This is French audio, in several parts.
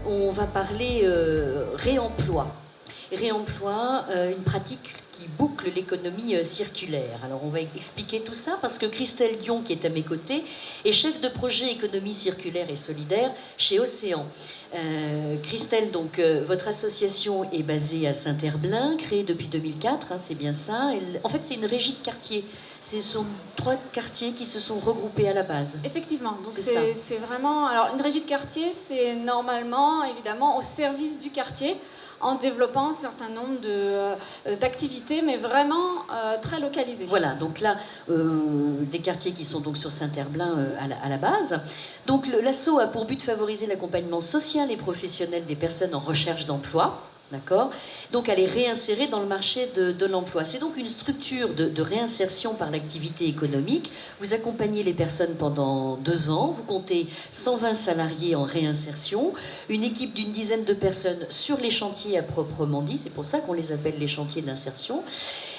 on va parler réemploi. Réemploi, une pratique qui boucle l'économie circulaire. Alors on va expliquer tout ça parce que Christelle Dion, qui est à mes côtés, est chef de projet économie circulaire et solidaire chez Océan. Christelle, donc votre association est basée à Saint-Herblain, créée depuis 2004, hein, c'est bien ça. En fait, c'est une régie de quartier. Ce sont 3 quartiers qui se sont regroupés à la base. Effectivement, donc c'est vraiment... Alors une régie de quartier, c'est normalement, évidemment, au service du quartier, en développant un certain nombre d'activités, mais vraiment très localisées. Voilà, donc là, des quartiers qui sont donc sur Saint-Herblain à la base. Donc l'asso a pour but de favoriser l'accompagnement social et professionnel des personnes en recherche d'emploi. D'accord. Donc, elle est réinsérée dans le marché de l'emploi. C'est donc une structure de réinsertion par l'activité économique. Vous accompagnez les personnes pendant 2 ans. Vous comptez 120 salariés en réinsertion. Une équipe d'une dizaine de personnes sur les chantiers à proprement dit. C'est pour ça qu'on les appelle les chantiers d'insertion.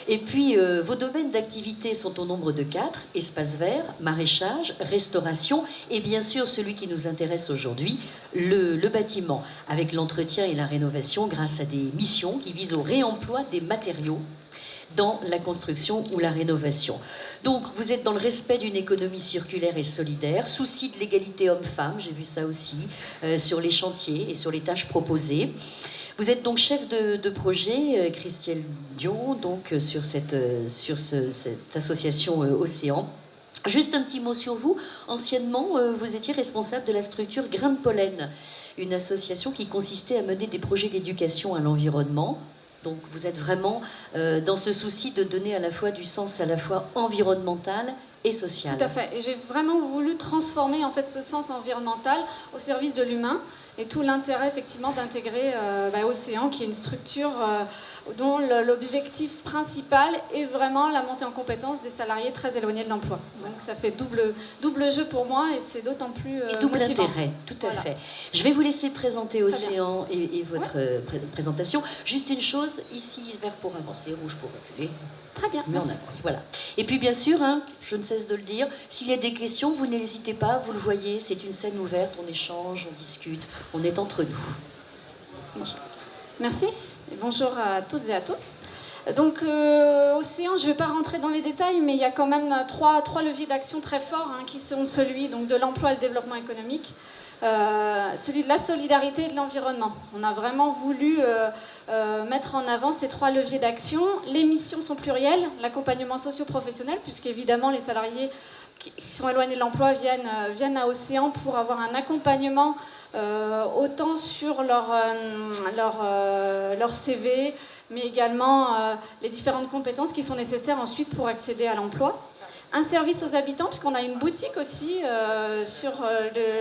Et puis, vos domaines d'activité sont au nombre de 4. Espace vert, maraîchage, restauration et bien sûr, celui qui nous intéresse aujourd'hui, le bâtiment, avec l'entretien et la rénovation grâce à des missions qui visent au réemploi des matériaux dans la construction ou la rénovation. Donc, vous êtes dans le respect d'une économie circulaire et solidaire, souci de l'égalité homme-femme, j'ai vu ça aussi, sur les chantiers et sur les tâches proposées. Vous êtes donc chef de projet, Christelle Dion, donc sur cette association Océan. Juste un petit mot sur vous. Anciennement, vous étiez responsable de la structure Grain de Pollen, une association qui consistait à mener des projets d'éducation à l'environnement. Donc vous êtes vraiment dans ce souci de donner à la fois du sens à la fois environnemental et social. Tout à fait. Et j'ai vraiment voulu transformer en fait ce sens environnemental au service de l'humain. Et tout l'intérêt effectivement d'intégrer Océan, qui est une structure dont l'objectif principal est vraiment la montée en compétence des salariés très éloignés de l'emploi. Donc ça fait double jeu pour moi et c'est d'autant plus et double motivant. Intérêt, tout à fait. Je vais vous laisser présenter Océan et votre présentation. Juste une chose, ici vert pour avancer, rouge pour reculer. Très bien, mais merci. on avance, voilà. Et puis bien sûr, hein, je ne cesse de le dire, s'il y a des questions, vous n'hésitez pas, vous le voyez, c'est une scène ouverte, on échange, on discute, on est entre nous. Bonjour. Merci et bonjour à toutes et à tous. Donc Océan, je ne vais pas rentrer dans les détails, mais il y a quand même trois leviers d'action très forts qui sont celui donc, de l'emploi et le développement économique. Celui de la solidarité et de l'environnement. On a vraiment voulu mettre en avant ces 3 leviers d'action. Les missions sont plurielles, l'accompagnement socio-professionnel, puisqu'évidemment les salariés qui sont éloignés de l'emploi viennent à Océan pour avoir un accompagnement autant sur leur CV, mais également les différentes compétences qui sont nécessaires ensuite pour accéder à l'emploi. Un service aux habitants, puisqu'on a une boutique aussi sur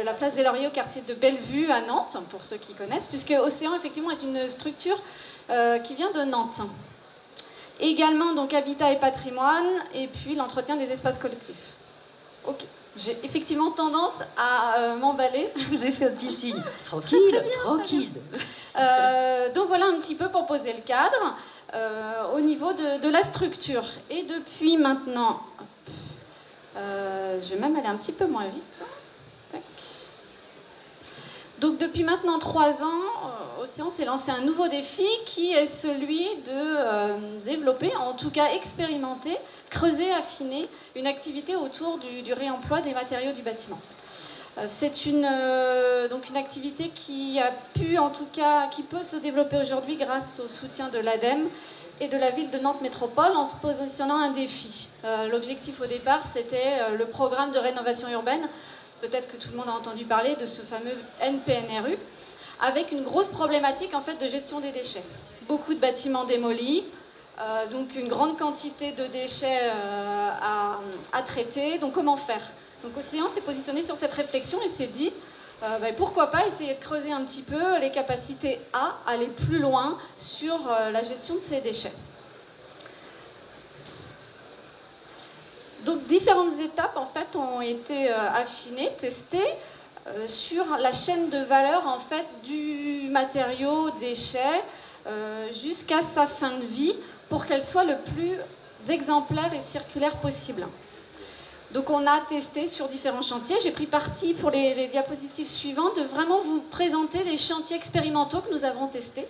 la place des Lauriers au quartier de Bellevue à Nantes, pour ceux qui connaissent, puisque Océan, effectivement, est une structure qui vient de Nantes. Également, donc, habitat et patrimoine, et puis l'entretien des espaces collectifs. Ok. J'ai effectivement tendance à m'emballer. Je vous ai fait un petit signe. Tranquille, très bien, tranquille. Donc voilà un petit peu pour poser le cadre au niveau de la structure. Et depuis maintenant... je vais même aller un petit peu moins vite. Tac. Donc depuis maintenant 3 ans, Océan s'est lancé un nouveau défi qui est celui de développer, en tout cas expérimenter, creuser, affiner une activité autour du réemploi des matériaux du bâtiment. C'est donc une activité qui a pu, en tout cas, qui peut se développer aujourd'hui grâce au soutien de l'ADEME et de la ville de Nantes Métropole en se positionnant un défi. L'objectif au départ, c'était le programme de rénovation urbaine. Peut-être que tout le monde a entendu parler de ce fameux NPNRU, avec une grosse problématique en fait, de gestion des déchets. Beaucoup de bâtiments démolis, donc une grande quantité de déchets à traiter. Donc comment faire? Donc Océan s'est positionné sur cette réflexion et s'est dit pourquoi pas essayer de creuser un petit peu les capacités à aller plus loin sur la gestion de ces déchets. Donc différentes étapes en fait ont été affinées, testées sur la chaîne de valeur en fait du matériau déchet jusqu'à sa fin de vie pour qu'elle soit le plus exemplaire et circulaire possible. Donc on a testé sur différents chantiers. J'ai pris parti pour les diapositives suivantes de vraiment vous présenter les chantiers expérimentaux que nous avons testés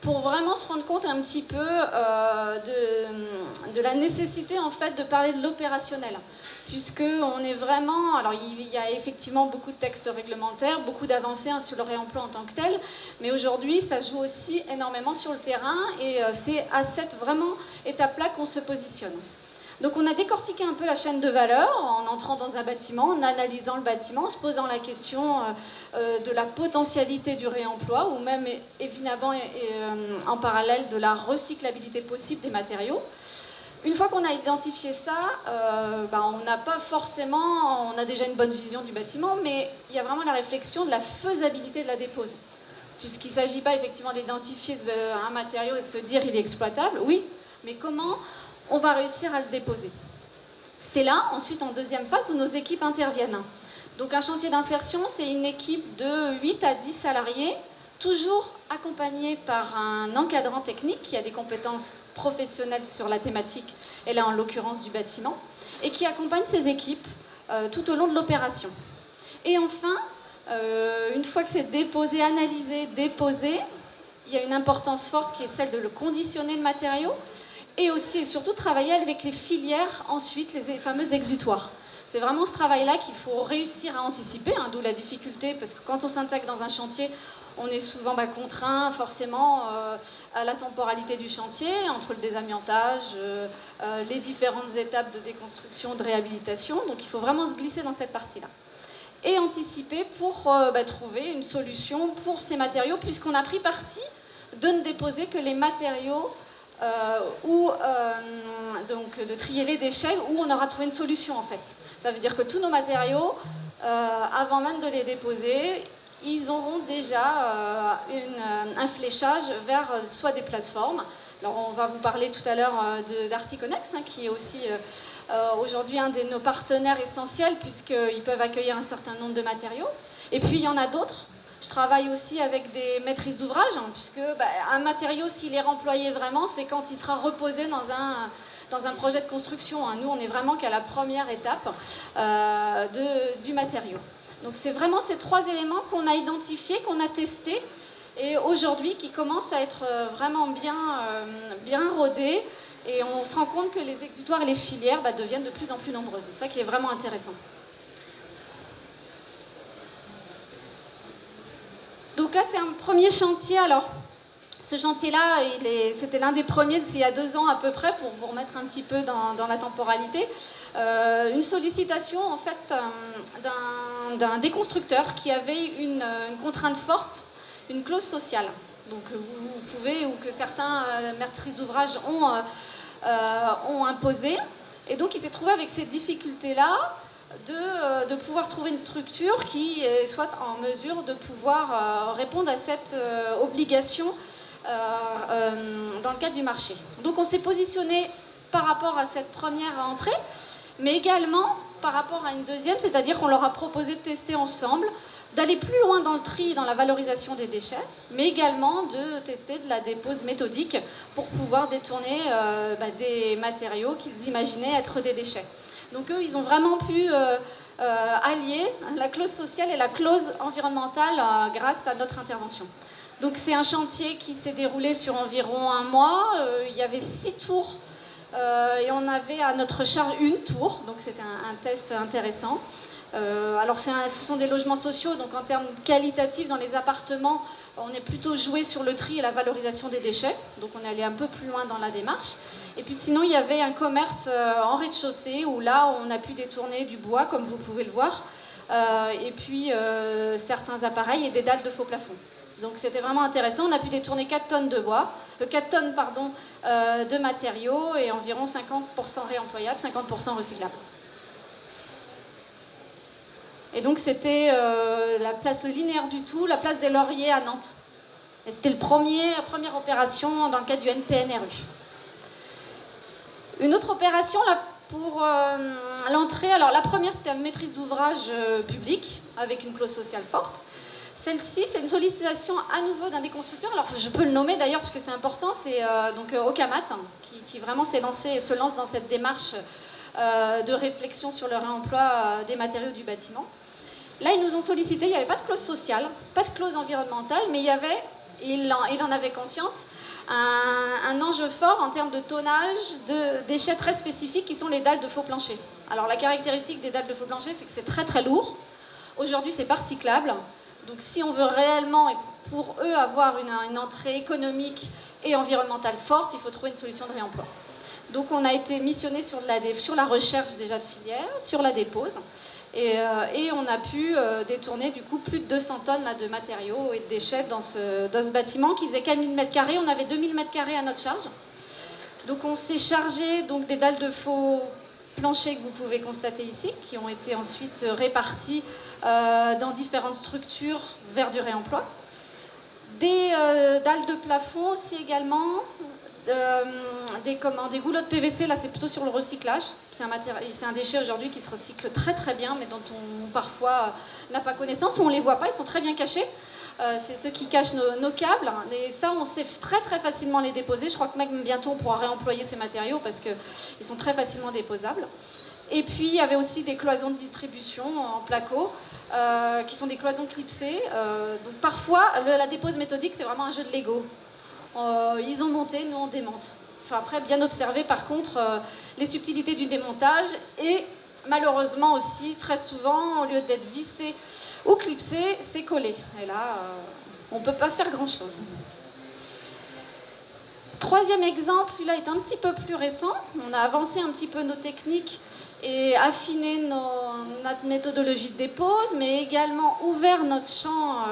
pour vraiment se rendre compte un petit peu de la nécessité en fait de parler de l'opérationnel. Puisque on est vraiment... Alors il y a effectivement beaucoup de textes réglementaires, beaucoup d'avancées sur le réemploi en tant que tel, mais aujourd'hui ça joue aussi énormément sur le terrain et c'est à cette vraiment étape-là qu'on se positionne. Donc on a décortiqué un peu la chaîne de valeur en entrant dans un bâtiment, en analysant le bâtiment, en se posant la question de la potentialité du réemploi ou même évidemment en parallèle de la recyclabilité possible des matériaux. Une fois qu'on a identifié ça, on n'a pas forcément, on a déjà une bonne vision du bâtiment, mais il y a vraiment la réflexion de la faisabilité de la dépose. Puisqu'il ne s'agit pas effectivement d'identifier un matériau et de se dire il est exploitable, oui, mais comment on va réussir à le déposer. C'est là, ensuite, en deuxième phase, où nos équipes interviennent. Donc un chantier d'insertion, c'est une équipe de 8 à 10 salariés, toujours accompagnée par un encadrant technique qui a des compétences professionnelles sur la thématique, et là en l'occurrence du bâtiment, et qui accompagne ces équipes tout au long de l'opération. Et enfin, une fois que c'est déposé, analysé, déposé, il y a une importance forte qui est celle de le conditionner le matériau, et aussi et surtout travailler avec les filières ensuite, les fameux exutoires. C'est vraiment ce travail-là qu'il faut réussir à anticiper, hein, d'où la difficulté, parce que quand on s'intègre dans un chantier, on est souvent contraint forcément à la temporalité du chantier, entre le désamiantage, les différentes étapes de déconstruction, de réhabilitation, donc il faut vraiment se glisser dans cette partie-là. Et anticiper pour trouver une solution pour ces matériaux, puisqu'on a pris parti de ne déposer que les matériaux donc de trier les déchets où on aura trouvé une solution en fait. Ça veut dire que tous nos matériaux, avant même de les déposer, ils auront déjà un fléchage vers soit des plateformes. Alors on va vous parler tout à l'heure d'Articonex, hein, qui est aussi aujourd'hui un de nos partenaires essentiels puisqu'ils peuvent accueillir un certain nombre de matériaux. Et puis il y en a d'autres. Je travaille aussi avec des maîtrises d'ouvrage, hein, puisque un matériau, s'il est remployé vraiment, c'est quand il sera reposé dans un projet de construction. Hein. Nous, on est vraiment qu'à la première étape du matériau. Donc c'est vraiment ces trois éléments qu'on a identifiés, qu'on a testés, et aujourd'hui qui commencent à être vraiment bien rodés. Et on se rend compte que les exutoires et les filières deviennent de plus en plus nombreuses. C'est ça qui est vraiment intéressant. Donc là, c'est un premier chantier. Alors, ce chantier-là, c'était l'un des premiers d'il y a 2 ans à peu près, pour vous remettre un petit peu dans la temporalité. Une sollicitation, en fait, d'un déconstructeur qui avait une contrainte forte, une clause sociale. Donc, vous pouvez, ou que certains maîtrises d'ouvrage ont imposé. Et donc, il s'est trouvé avec ces difficultés-là, de pouvoir trouver une structure qui soit en mesure de pouvoir répondre à cette obligation dans le cadre du marché. Donc on s'est positionné par rapport à cette première entrée, mais également par rapport à une deuxième, c'est-à-dire qu'on leur a proposé de tester ensemble, d'aller plus loin dans le tri et dans la valorisation des déchets, mais également de tester de la dépose méthodique pour pouvoir détourner des matériaux qu'ils imaginaient être des déchets. Donc eux, ils ont vraiment pu allier la clause sociale et la clause environnementale grâce à notre intervention. Donc c'est un chantier qui s'est déroulé sur environ 1 mois. Il y avait 6 tours et on avait à notre charge une tour. Donc c'était un test intéressant. Alors ce sont des logements sociaux, donc en termes qualitatifs dans les appartements, on est plutôt joué sur le tri et la valorisation des déchets, donc on est allé un peu plus loin dans la démarche. Et puis sinon il y avait un commerce en rez-de-chaussée où là on a pu détourner du bois comme vous pouvez le voir, et puis certains appareils et des dalles de faux plafond. Donc c'était vraiment intéressant, on a pu détourner 4 tonnes de bois, 4 tonnes de matériaux et environ 50% réemployables, 50% recyclables. Et donc c'était la place Le Linéaire du Tout, la place des Lauriers à Nantes. Et c'était la première opération dans le cadre du NPNRU. Une autre opération là, pour l'entrée, alors la première c'était une maîtrise d'ouvrage public avec une clause sociale forte. Celle-ci, c'est une sollicitation à nouveau d'un des constructeurs. Alors je peux le nommer d'ailleurs parce que c'est important, c'est donc Okamat qui vraiment se lance dans cette démarche de réflexion sur le réemploi des matériaux du bâtiment. Là, ils nous ont sollicité, il n'y avait pas de clause sociale, pas de clause environnementale, mais il en avait conscience, un enjeu fort en termes de tonnage de déchets très spécifiques qui sont les dalles de faux plancher. Alors la caractéristique des dalles de faux plancher, c'est que c'est très très lourd. Aujourd'hui, c'est pas recyclable. Donc si on veut réellement, et pour eux, avoir une entrée économique et environnementale forte, il faut trouver une solution de réemploi. Donc on a été missionné sur la recherche déjà de filière, sur la dépose. Et on a pu détourner du coup plus de 200 tonnes là, de matériaux et de déchets dans ce bâtiment qui faisait 4000 m². On avait 2000 m² à notre charge. Donc on s'est chargé donc, des dalles de faux planchers que vous pouvez constater ici, qui ont été ensuite réparties dans différentes structures vers du réemploi. Des dalles de plafond aussi également. Des goulots de PVC, là c'est plutôt sur le recyclage. C'est un déchet aujourd'hui qui se recycle très très bien, mais dont on parfois n'a pas connaissance, ou on ne les voit pas, ils sont très bien cachés. C'est ceux qui cachent nos câbles, et ça on sait très très facilement les déposer. Je crois que même bientôt on pourra réemployer ces matériaux parce qu'ils sont très facilement déposables. Et puis il y avait aussi des cloisons de distribution en placo, qui sont des cloisons clipsées. Donc parfois la dépose méthodique c'est vraiment un jeu de Lego. Ils ont monté, nous on démonte. Enfin, après, bien observer par contre les subtilités du démontage et malheureusement aussi, très souvent, au lieu d'être vissé ou clipsé, c'est collé. Et là, on ne peut pas faire grand-chose. Troisième exemple, celui-là est un petit peu plus récent. On a avancé un petit peu nos techniques et affiné notre méthodologie de dépose, mais également ouvert notre champ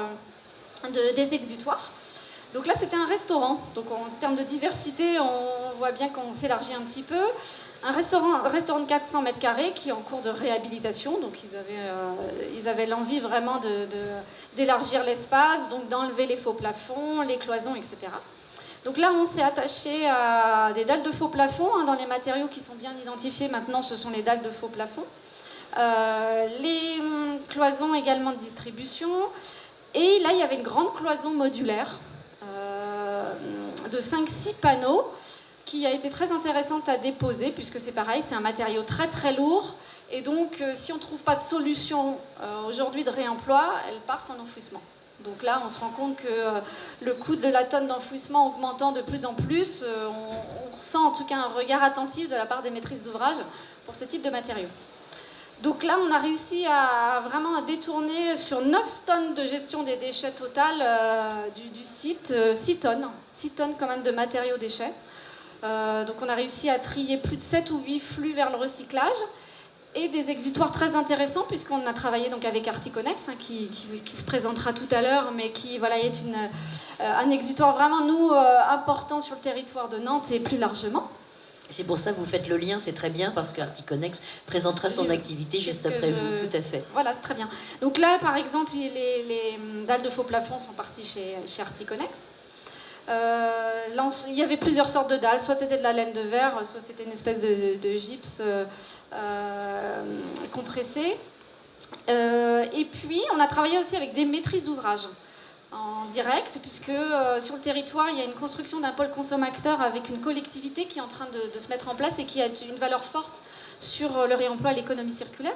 des exutoires. Donc là, c'était un restaurant. Donc en termes de diversité, on voit bien qu'on s'élargit un petit peu. Un restaurant de 400 m² qui est en cours de réhabilitation. Donc ils avaient l'envie vraiment d'élargir l'espace, donc d'enlever les faux plafonds, les cloisons, etc. Donc là, on s'est attaché à des dalles de faux plafonds. Dans les matériaux qui sont bien identifiés maintenant, ce sont les dalles de faux plafonds. Les cloisons également de distribution. Et là, il y avait une grande cloison modulaire de 5-6 panneaux qui a été très intéressante à déposer puisque c'est pareil, c'est un matériau très très lourd et donc si on ne trouve pas de solution aujourd'hui de réemploi, elles partent en enfouissement. Donc là, on se rend compte que le coût de la tonne d'enfouissement augmentant de plus en plus, on ressent en tout cas un regard attentif de la part des maîtrises d'ouvrage pour ce type de matériaux. Donc là, on a réussi à vraiment détourner sur 9 tonnes de gestion des déchets total du site, 6 tonnes quand même de matériaux déchets. Donc on a réussi à trier plus de 7 ou 8 flux vers le recyclage et des exutoires très intéressants puisqu'on a travaillé donc avec Articonex qui se présentera tout à l'heure, mais qui voilà, est un exutoire vraiment important sur le territoire de Nantes et plus largement. C'est pour ça que vous faites le lien, c'est très bien, parce que Articonex présentera son activité juste après vous, tout à fait. Voilà, très bien. Donc là, par exemple, les dalles de faux plafond sont parties chez Articonex. Il y avait plusieurs sortes de dalles, soit c'était de la laine de verre, soit c'était une espèce de gypse compressé. Et puis, on a travaillé aussi avec des maîtrises d'ouvrage en direct, puisque sur le territoire, il y a une construction d'un pôle consommateur avec une collectivité qui est en train de se mettre en place et qui a une valeur forte sur le réemploi et l'économie circulaire.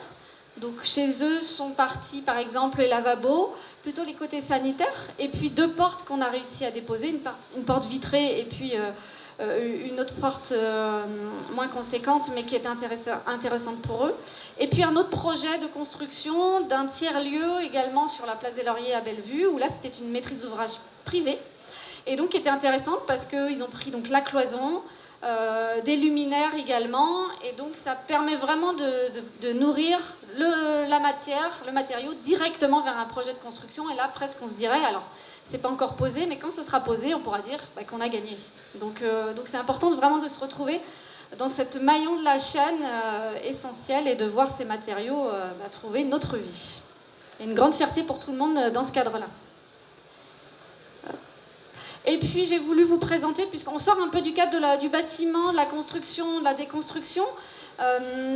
Donc chez eux sont partis par exemple les lavabos, plutôt les côtés sanitaires, et puis 2 portes qu'on a réussi à déposer, une porte vitrée et puis une autre porte moins conséquente mais qui est intéressante pour eux. Et puis un autre projet de construction d'un tiers-lieu également sur la place des Lauriers à Bellevue, où là c'était une maîtrise d'ouvrage privée, et donc qui était intéressante parce qu'ils ont pris donc la cloison, des luminaires également, et donc ça permet vraiment de nourrir la matière, le matériau directement vers un projet de construction. Et là presque on se dirait, alors c'est pas encore posé, mais quand ce sera posé on pourra dire qu'on a gagné. Donc c'est important vraiment de se retrouver dans cette maillon de la chaîne essentielle et de voir ces matériaux trouver une autre vie. Et une grande fierté pour tout le monde dans ce cadre-là. Et puis j'ai voulu vous présenter, puisqu'on sort un peu du cadre du bâtiment, de la construction, de la déconstruction,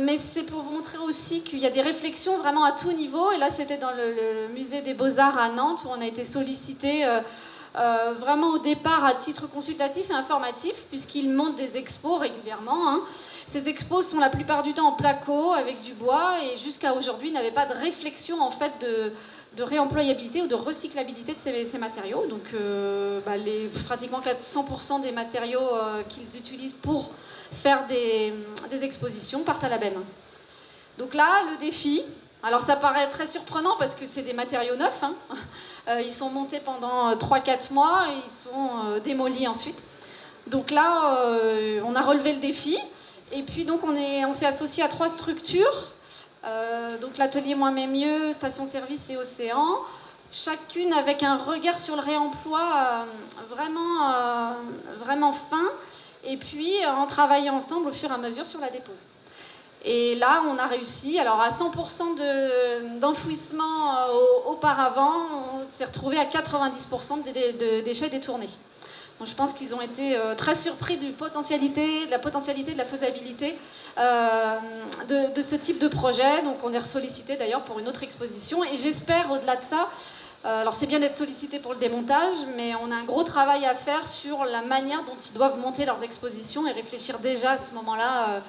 mais c'est pour vous montrer aussi qu'il y a des réflexions vraiment à tout niveau. Et là c'était dans le musée des Beaux-Arts à Nantes, où on a été sollicité vraiment au départ à titre consultatif et informatif, puisqu'ils montent des expos régulièrement. Hein. Ces expos sont la plupart du temps en placo, avec du bois, et jusqu'à aujourd'hui n'avaient pas de réflexion en fait de réemployabilité ou de recyclabilité de ces matériaux. Donc pratiquement 100% des matériaux qu'ils utilisent pour faire des expositions partent à la benne. Donc là, le défi, alors ça paraît très surprenant parce que c'est des matériaux neufs, hein. Ils sont montés pendant 3-4 mois et ils sont démolis ensuite. Donc là, on a relevé le défi et puis donc on s'est associé à 3 structures, donc l'atelier Moins mais mieux, Station Service et Océan, chacune avec un regard sur le réemploi vraiment fin, et puis en travaillant ensemble au fur et à mesure sur la dépose. Et là, on a réussi. Alors, à 100% d'enfouissement auparavant, on s'est retrouvé à 90% de déchets détournés. Donc, je pense qu'ils ont été très surpris de la potentialité, de la faisabilité de ce type de projet. Donc, on est ressollicité d'ailleurs pour une autre exposition. Et j'espère, au-delà de ça, alors c'est bien d'être sollicité pour le démontage, mais on a un gros travail à faire sur la manière dont ils doivent monter leurs expositions et réfléchir déjà à ce moment-là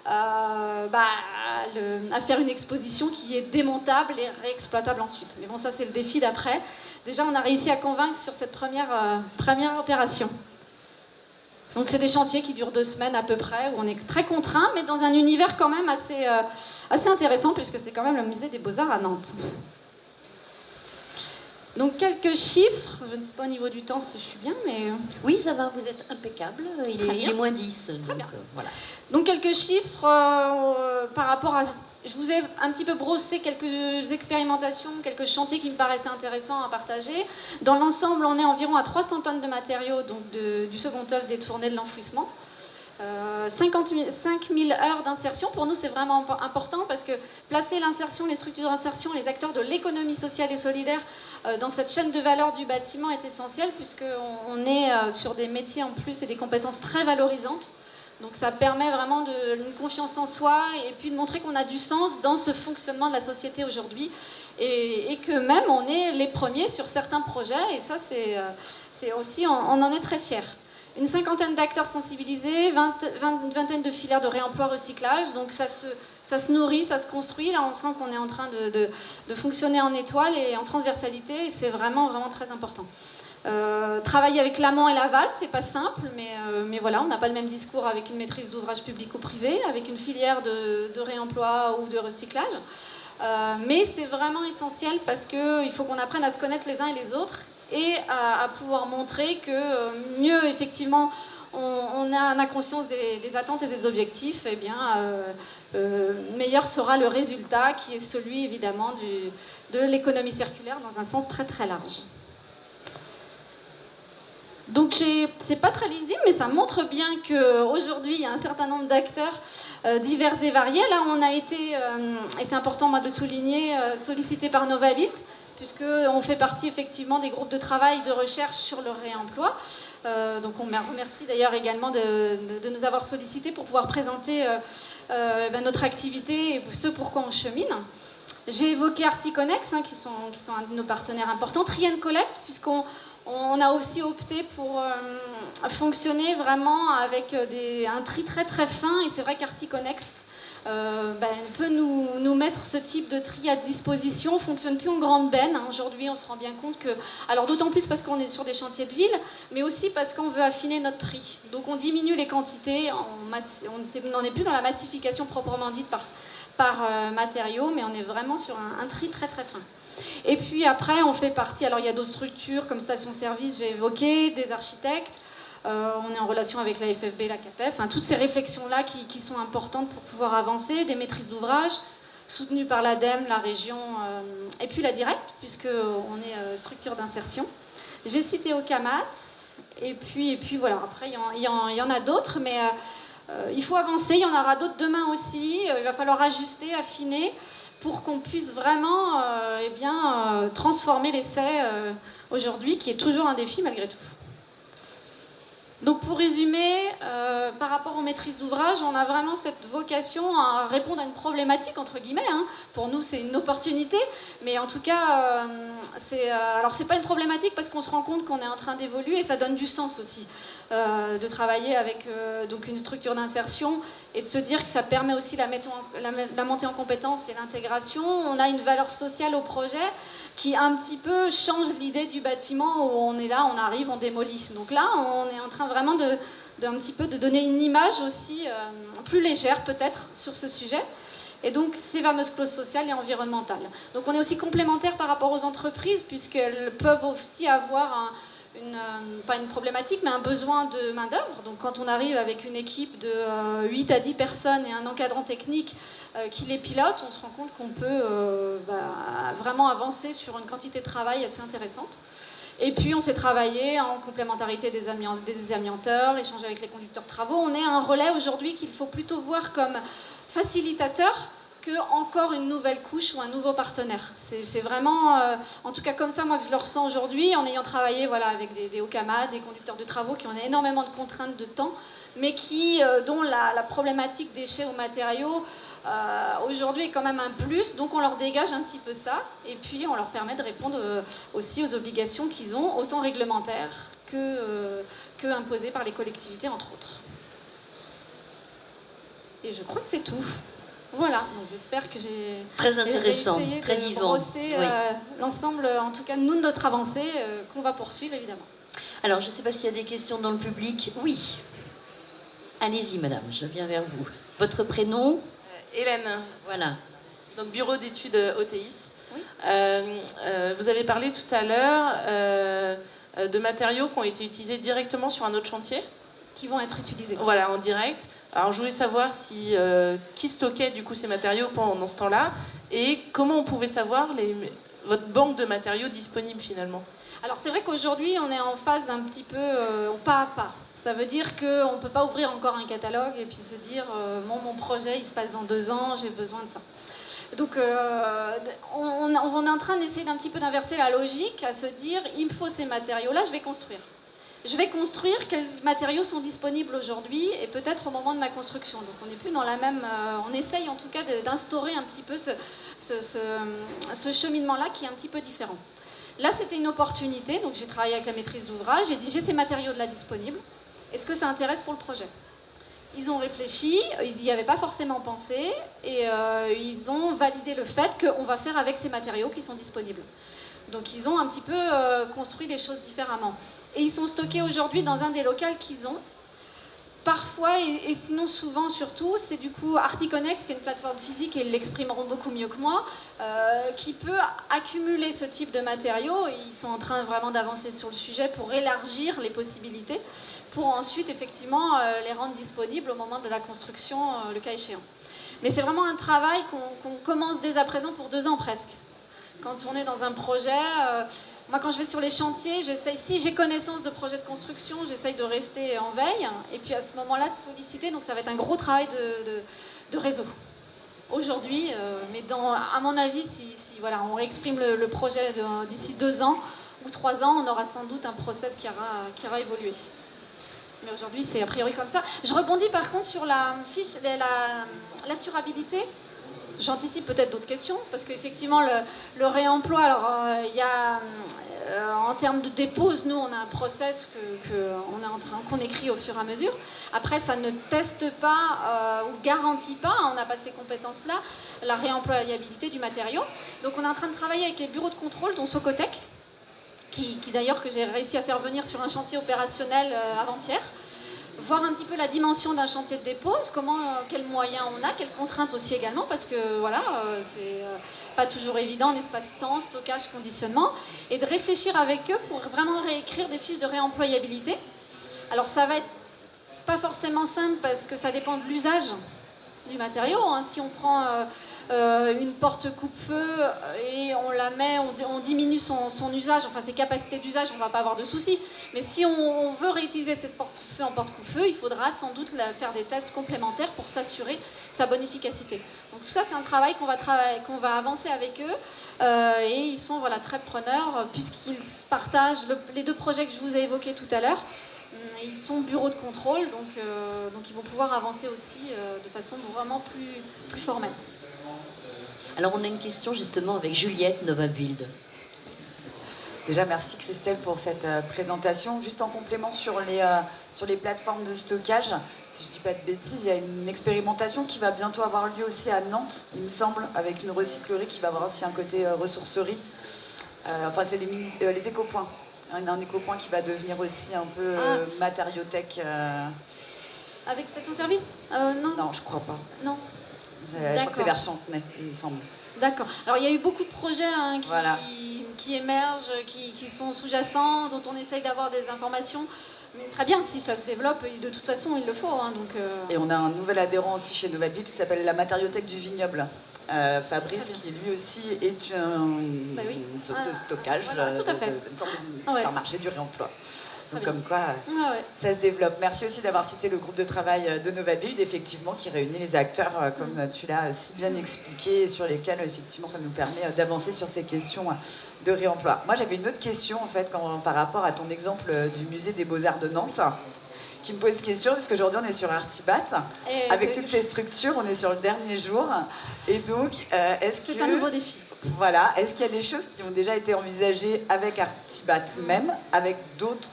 à faire une exposition qui est démontable et réexploitable ensuite. Mais bon, ça c'est le défi d'après. Déjà, on a réussi à convaincre sur cette première opération. Donc c'est des chantiers qui durent 2 semaines à peu près, où on est très contraint, mais dans un univers quand même assez intéressant, puisque c'est quand même le musée des Beaux-Arts à Nantes. Donc quelques chiffres, je ne sais pas au niveau du temps si je suis bien, mais... Oui, ça va, vous êtes impeccable, il est moins 10. Très bien. Voilà. Donc quelques chiffres par rapport à... Je vous ai un petit peu brossé quelques expérimentations, quelques chantiers qui me paraissaient intéressants à partager. Dans l'ensemble, on est environ à 300 tonnes de matériaux, donc du second œuvre détourné de l'enfouissement. 5 000 heures d'insertion, pour nous c'est vraiment important parce que placer l'insertion, les structures d'insertion, les acteurs de l'économie sociale et solidaire dans cette chaîne de valeur du bâtiment est essentiel, puisqu'on est sur des métiers en plus et des compétences très valorisantes. Donc ça permet vraiment une confiance en soi et puis de montrer qu'on a du sens dans ce fonctionnement de la société aujourd'hui et que même on est les premiers sur certains projets, et ça c'est aussi, on en est très fiers. Une 50aine d'acteurs sensibilisés, une vingtaine de filières de réemploi-recyclage. Donc ça se nourrit, ça se construit. Là, on sent qu'on est en train de fonctionner en étoile et en transversalité. Et c'est vraiment, vraiment très important. Travailler avec l'amont et l'aval, c'est pas simple, mais voilà, on n'a pas le même discours avec une maîtrise d'ouvrage public ou privé, avec une filière de réemploi ou de recyclage. Mais c'est vraiment essentiel parce qu'il faut qu'on apprenne à se connaître les uns et les autres, et à pouvoir montrer que mieux, effectivement, on a conscience des attentes et des objectifs, et bien, meilleur sera le résultat, qui est celui, évidemment, de l'économie circulaire dans un sens très, très large. Donc, c'est pas très lisible, mais ça montre bien qu'aujourd'hui, il y a un certain nombre d'acteurs divers et variés. Là, on a été, et c'est important, moi, de le souligner, sollicité par Novabuild, puisqu'on fait partie effectivement des groupes de travail de recherche sur le réemploi. Donc on remercie d'ailleurs également de nous avoir sollicités pour pouvoir présenter notre activité et ce pourquoi on chemine. J'ai évoqué Articonex, qui sont un de nos partenaires importants, Trien Collect, puisqu'on a aussi opté pour fonctionner vraiment avec un tri très très fin, et c'est vrai qu'Articonex peut nous mettre ce type de tri à disposition. On ne fonctionne plus en grande benne. Aujourd'hui, on se rend bien compte que... Alors d'autant plus parce qu'on est sur des chantiers de ville, mais aussi parce qu'on veut affiner notre tri. Donc on diminue les quantités, on n'en est plus dans la massification proprement dite par matériaux, mais on est vraiment sur un tri très très fin. Et puis après, on fait partie... Alors il y a d'autres structures comme Station Service, j'ai évoqué, des architectes. On est en relation avec la FFB, la CAPEF, toutes ces réflexions-là qui sont importantes pour pouvoir avancer, des maîtrises d'ouvrage soutenues par l'ADEME, la région, et puis la Directe, puisqu'on est structure d'insertion. J'ai cité Ocamat, et puis voilà, après il y en a d'autres, mais il faut avancer, il y en aura d'autres demain aussi, il va falloir ajuster, affiner, pour qu'on puisse vraiment transformer l'essai aujourd'hui, qui est toujours un défi malgré tout. Donc pour résumer, par rapport aux maîtrises d'ouvrage, on a vraiment cette vocation à répondre à une problématique, entre guillemets. Hein. Pour nous, c'est une opportunité, mais en tout cas, alors c'est pas une problématique parce qu'on se rend compte qu'on est en train d'évoluer et ça donne du sens aussi de travailler avec donc une structure d'insertion et de se dire que ça permet aussi la montée en compétences et l'intégration. On a une valeur sociale au projet qui un petit peu change l'idée du bâtiment où on est là, on arrive, on démolit. Donc là, on est en train vraiment un petit peu de donner une image aussi plus légère peut-être sur ce sujet. Et donc ces fameuses clauses sociales et environnementales. Donc on est aussi complémentaires par rapport aux entreprises puisqu'elles peuvent aussi avoir pas une problématique, mais un besoin de main-d'œuvre. Donc, quand on arrive avec une équipe de 8 à 10 personnes et un encadrant technique qui les pilote, on se rend compte qu'on peut vraiment avancer sur une quantité de travail assez intéressante. Et puis, on s'est travaillé en complémentarité des amianteurs, échanger avec les conducteurs de travaux. On est un relais aujourd'hui qu'il faut plutôt voir comme facilitateur que encore une nouvelle couche ou un nouveau partenaire. C'est vraiment, en tout cas comme ça, moi que je le ressens aujourd'hui, en ayant travaillé avec des OCAMA, des conducteurs de travaux qui ont énormément de contraintes de temps, mais dont la problématique déchets ou matériaux aujourd'hui est quand même un plus, donc on leur dégage un petit peu ça, et puis on leur permet de répondre aussi aux obligations qu'ils ont, autant réglementaires que imposées par les collectivités, entre autres. Et je crois que c'est tout. Voilà, donc j'espère que j'ai très intéressant, très de vivant. Brosser l'ensemble, en tout cas, nous, de notre avancée, qu'on va poursuivre, évidemment. Alors, je ne sais pas s'il y a des questions dans le public. Oui. Allez-y, madame, je viens vers vous. Votre prénom Hélène. Voilà. Donc, bureau d'études OTIS. Oui. Vous avez parlé tout à l'heure de matériaux qui ont été utilisés directement sur un autre chantier. Qui vont être utilisés. Voilà, en direct. Alors, je voulais savoir qui stockait du coup ces matériaux pendant ce temps-là et comment on pouvait savoir votre banque de matériaux disponible finalement. Alors, c'est vrai qu'aujourd'hui, on est en phase un petit peu pas à pas. Ça veut dire qu'on ne peut pas ouvrir encore un catalogue et puis se dire mon projet, il se passe dans 2 ans, j'ai besoin de ça. Donc, on est en train d'essayer d'un petit peu d'inverser la logique, à se dire il me faut ces matériaux-là, je vais construire. Je vais construire quels matériaux sont disponibles aujourd'hui et peut-être au moment de ma construction. Donc on n'est plus dans la même... on essaye en tout cas d'instaurer un petit peu ce cheminement-là qui est un petit peu différent. Là, c'était une opportunité. Donc j'ai travaillé avec la maîtrise d'ouvrage. J'ai dit, j'ai ces matériaux-là disponibles. Est-ce que ça intéresse pour le projet ? Ils ont réfléchi, ils n'y avaient pas forcément pensé et ils ont validé le fait qu'on va faire avec ces matériaux qui sont disponibles. Donc ils ont un petit peu construit les choses différemment. Et ils sont stockés aujourd'hui dans un des locaux qu'ils ont. Parfois, et sinon souvent surtout, c'est du coup Articonex, qui est une plateforme physique, et ils l'exprimeront beaucoup mieux que moi, qui peut accumuler ce type de matériaux. Ils sont en train vraiment d'avancer sur le sujet pour élargir les possibilités, pour ensuite effectivement les rendre disponibles au moment de la construction, le cas échéant. Mais c'est vraiment un travail qu'on commence dès à présent pour 2 ans presque. Quand on est dans un projet... moi, quand je vais sur les chantiers, si j'ai connaissance de projets de construction, j'essaye de rester en veille. Et puis à ce moment-là, de solliciter. Donc ça va être un gros travail de réseau. Aujourd'hui, mais à mon avis, si on réexprime le projet d'ici 2 ans ou 3 ans, on aura sans doute un process qui aura évolué. Mais aujourd'hui, c'est a priori comme ça. Je rebondis par contre sur la fiche, l'assurabilité. J'anticipe peut-être d'autres questions, parce qu'effectivement, le réemploi, alors il y a, en termes de dépose, nous, on a un process qu'on écrit au fur et à mesure. Après, ça ne teste pas ou garantit pas, on n'a pas ces compétences-là, la réemployabilité du matériau. Donc, on est en train de travailler avec les bureaux de contrôle, dont Socotec, qui d'ailleurs, que j'ai réussi à faire venir sur un chantier opérationnel avant-hier. Voir un petit peu la dimension d'un chantier de dépose, quels moyens on a, quelles contraintes aussi également, parce que c'est pas toujours évident en espace-temps, stockage, conditionnement, et de réfléchir avec eux pour vraiment réécrire des fiches de réemployabilité. Alors ça va être pas forcément simple parce que ça dépend de l'usage du matériau. Si on prend une porte coupe-feu et on la met, on diminue son usage, enfin ses capacités d'usage, on ne va pas avoir de soucis. Mais si on veut réutiliser cette porte coupe-feu en porte coupe-feu, il faudra sans doute faire des tests complémentaires pour s'assurer sa bonne efficacité. Donc tout ça, c'est un travail qu'on va avancer avec eux et ils sont très preneurs puisqu'ils partagent les 2 projets que je vous ai évoqués tout à l'heure. Ils sont bureaux de contrôle, donc ils vont pouvoir avancer aussi de façon vraiment plus formelle. Alors on a une question justement avec Juliette Novabuild. Déjà, merci Christelle pour cette présentation. Juste en complément sur les plateformes de stockage, si je ne dis pas de bêtises, il y a une expérimentation qui va bientôt avoir lieu aussi à Nantes, il me semble, avec une recyclerie qui va avoir aussi un côté ressourcerie. Enfin, c'est les éco-points. Un éco-point qui va devenir aussi un peu matériothèque. Avec station-service Non. Non, je crois pas. Non. Je crois que c'est vers Chantenay, il me semble. D'accord. Alors il y a eu beaucoup de projets Voilà. qui émergent, qui sont sous-jacents, dont on essaye d'avoir des informations. Mais très bien, si ça se développe, de toute façon il le faut. Et on a un nouvel adhérent aussi chez Novabuild qui s'appelle la matériothèque du vignoble. Fabrice, qui lui aussi est une zone de stockage, voilà, tout à fait. une sorte de supermarché du réemploi. Donc comme quoi, ouais. ça se développe. Merci aussi d'avoir cité le groupe de travail de Novabuild, effectivement, qui réunit les acteurs, comme tu l'as si bien expliqué, et sur lesquels, effectivement, ça nous permet d'avancer sur ces questions de réemploi. Moi, j'avais une autre question, en fait, par rapport à ton exemple du musée des Beaux-Arts de Nantes, qui me pose question, parce qu'aujourd'hui, on est sur Artibat. Avec toutes ces structures, on est sur le dernier jour. Et donc, c'est un nouveau défi. Voilà. Est-ce qu'il y a des choses qui ont déjà été envisagées avec Artibat même, avec d'autres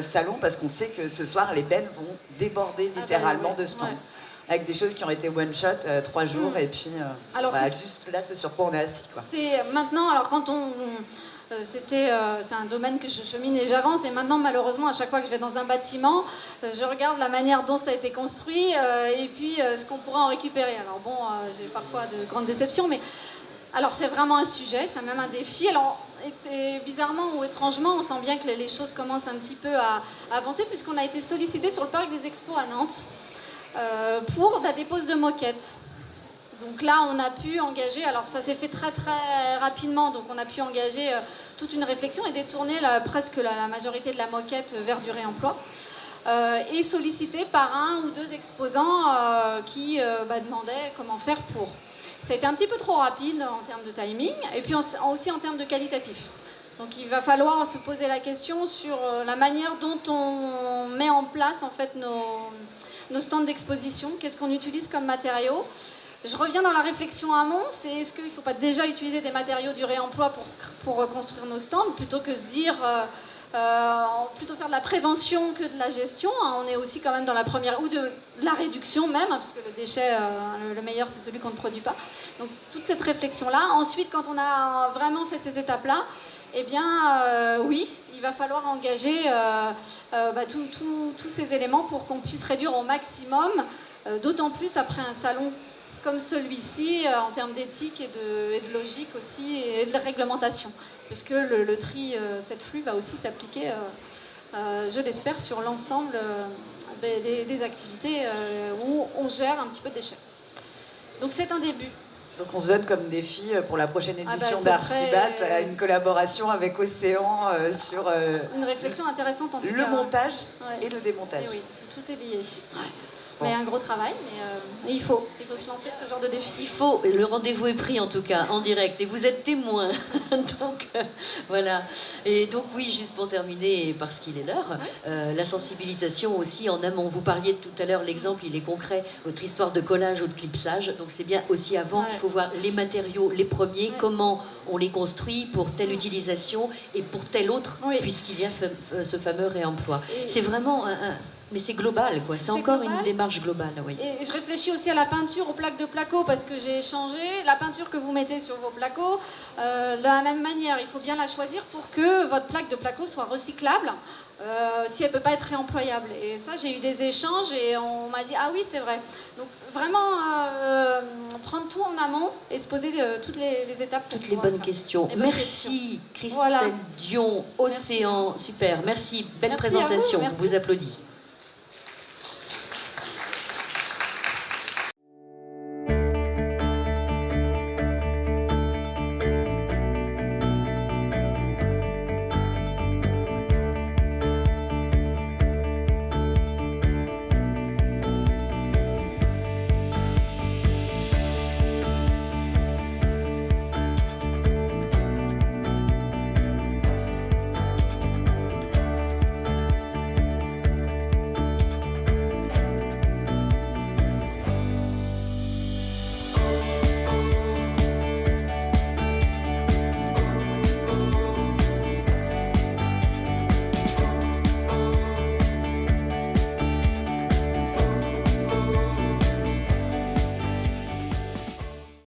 salon, parce qu'on sait que ce soir les bennes vont déborder littéralement de stands, avec des choses qui ont été one shot 3 jours et puis alors juste là ce sur quoi on est assis, quoi. C'est maintenant, alors quand c'est un domaine que je chemine et j'avance, et maintenant malheureusement à chaque fois que je vais dans un bâtiment, je regarde la manière dont ça a été construit et puis ce qu'on pourra en récupérer. Alors bon, j'ai parfois de grandes déceptions, mais alors c'est vraiment un sujet, c'est même un défi. Alors bizarrement ou étrangement, on sent bien que les choses commencent un petit peu à avancer, puisqu'on a été sollicité sur le parc des Expos à Nantes pour la dépose de moquettes. Donc là, on a pu engager, alors ça s'est fait très très rapidement, donc on a pu engager toute une réflexion et détourner presque la majorité de la moquette vers du réemploi. Et sollicité par 1 ou 2 exposants qui demandaient comment faire pour. Ça a été un petit peu trop rapide en termes de timing, et puis aussi en termes de qualitatif. Donc il va falloir se poser la question sur la manière dont on met en place en fait nos stands d'exposition, qu'est-ce qu'on utilise comme matériaux. Je reviens dans la réflexion amont, c'est est-ce qu'il ne faut pas déjà utiliser des matériaux du réemploi pour reconstruire nos stands, plutôt que se dire... plutôt faire de la prévention que de la gestion. On est aussi quand même dans la première, ou de la réduction même, parce que le déchet, le meilleur, c'est celui qu'on ne produit pas. Donc toute cette réflexion-là. Ensuite, quand on a vraiment fait ces étapes-là, eh bien, oui, il va falloir engager tous ces éléments pour qu'on puisse réduire au maximum, d'autant plus après un salon comme celui-ci, en termes d'éthique et de logique aussi, et de réglementation. Puisque le tri, cette flux va aussi s'appliquer, je l'espère, sur l'ensemble des activités où on gère un petit peu de déchets. Donc c'est un début. Donc on se donne comme défi pour la prochaine édition ce d'Artibat serait... une collaboration avec Océan sur une réflexion intéressante en tout cas. Le montage et le démontage. Et oui, tout est lié. Mais un gros travail, mais il faut se lancer ce genre de défi. Le rendez-vous est pris en tout cas, en direct, et vous êtes témoin. Donc voilà. Et donc oui, juste pour terminer, parce qu'il est l'heure, la sensibilisation aussi en amont. Vous parliez tout à l'heure, l'exemple, il est concret, votre histoire de collage ou de clipsage. Donc c'est bien aussi avant qu'il faut voir les matériaux, les premiers, comment on les construit pour telle utilisation et pour telle autre, puisqu'il y a ce fameux réemploi. C'est vraiment mais c'est global, quoi. C'est encore global. Une démarche globale, oui. Et je réfléchis aussi à la peinture, aux plaques de placo, parce que j'ai échangé. La peinture que vous mettez sur vos placos, de la même manière, il faut bien la choisir pour que votre plaque de placo soit recyclable, si elle ne peut pas être réemployable. Et ça, j'ai eu des échanges et on m'a dit, ah oui, c'est vrai. Donc vraiment, prendre tout en amont et se poser toutes les étapes. Toutes les bonnes questions. Merci, Christelle Dion, Océan. Super, merci. Belle présentation. Merci. On vous applaudit.